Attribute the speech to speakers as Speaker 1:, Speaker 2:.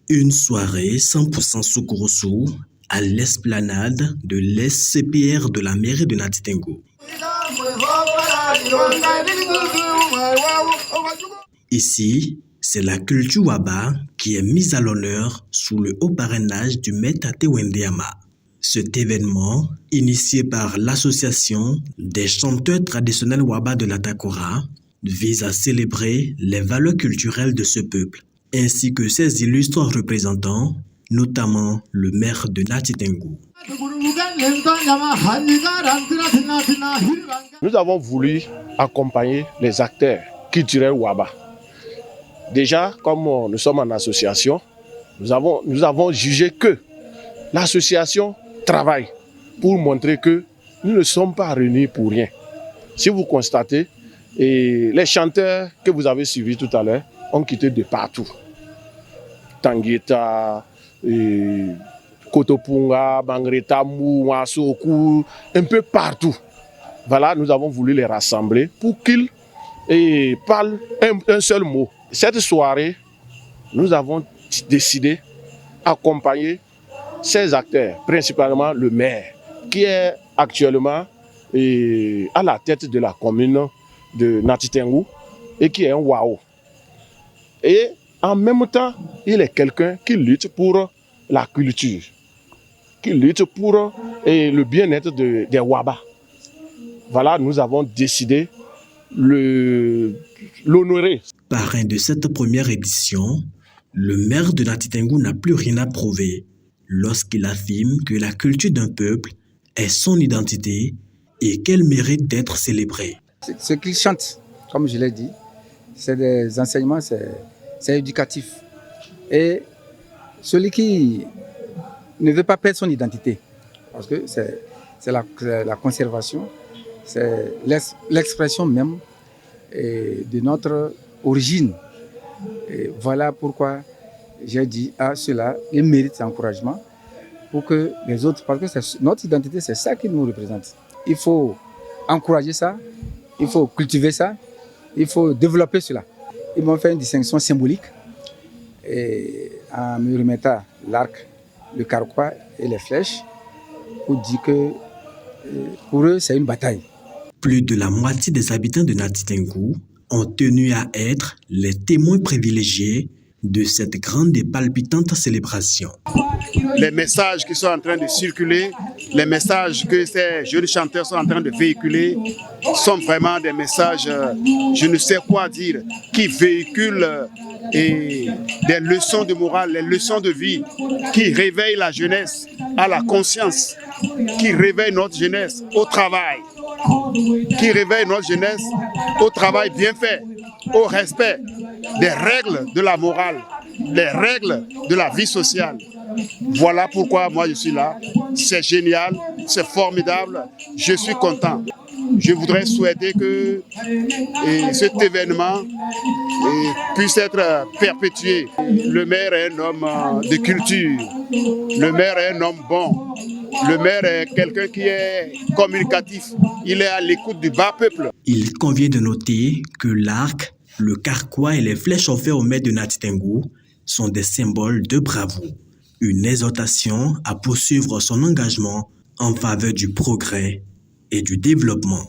Speaker 1: Une soirée 100% Soukouroussou à l'esplanade de l'SCPR de la mairie de Nati Tengu. Ici, c'est la culture Waba qui est mise à l'honneur sous le haut parrainage du maître Tate Wendiama. Cet événement, initié par l'association des chanteurs traditionnels Waba de la Takora, vise à célébrer les valeurs culturelles de ce peuple, ainsi que ses illustres représentants, notamment le maire de Nati Tengu.
Speaker 2: Nous avons voulu accompagner les acteurs culturels Waba. Déjà, comme nous sommes en association, nous avons jugé que l'association travaille pour montrer que nous ne sommes pas réunis pour rien. Si vous constatez, les chanteurs que vous avez suivis tout à l'heure ont quitté de partout. Tangueta, Kotopunga, Bangreta, Mouassokou, un peu partout. Voilà, nous avons voulu les rassembler pour qu'ils parlent un seul mot. Cette soirée, nous avons décidé d'accompagner ces acteurs, principalement le maire, qui est actuellement à la tête de la commune de Nati Tengu et qui est un Wao. Et en même temps, il est quelqu'un qui lutte pour la culture, qui lutte pour le bien-être des Waba. Voilà, nous avons décidé l'honorer.
Speaker 1: Parrain de cette première édition, le maire de Nati Tengu n'a plus rien à prouver lorsqu'il affirme que la culture d'un peuple est son identité et qu'elle mérite d'être célébrée.
Speaker 3: Ce qu'ils chantent, comme je l'ai dit, c'est des enseignements, c'est éducatif. Et celui qui ne veut pas perdre son identité, parce que c'est la conservation, c'est l'expression même de notre origine. Et voilà pourquoi j'ai dit à cela, ils méritent encouragement pour que les autres, parce que notre identité, c'est ça qui nous représente. Il faut encourager ça, il faut cultiver ça, il faut développer cela. Ils m'ont fait une distinction symbolique et en me remettant l'arc, le carquois et les flèches pour dire que pour eux, c'est une bataille.
Speaker 1: Plus de la moitié des habitants de Nati Tengu ont tenu à être les témoins privilégiés de cette grande et palpitante célébration.
Speaker 4: Les messages qui sont en train de circuler, les messages que ces jeunes chanteurs sont en train de véhiculer sont vraiment des messages, je ne sais quoi dire, qui véhiculent des leçons de morale, les leçons de vie, qui réveillent la jeunesse à la conscience, qui réveillent notre jeunesse au travail, qui réveillent notre jeunesse au travail bien fait, au respect des règles de la morale, les règles de la vie sociale. Voilà pourquoi moi je suis là. C'est génial, c'est formidable, je suis content. Je voudrais souhaiter que cet événement puisse être perpétué. Le maire est un homme de culture, le maire est un homme bon, le maire est quelqu'un qui est communicatif, il est à l'écoute du bas peuple.
Speaker 1: Il convient de noter que l'arc, le carquois et les flèches offertes au maire de Nati Tengu sont des symboles de bravoure. Une exhortation à poursuivre son engagement en faveur du progrès et du développement.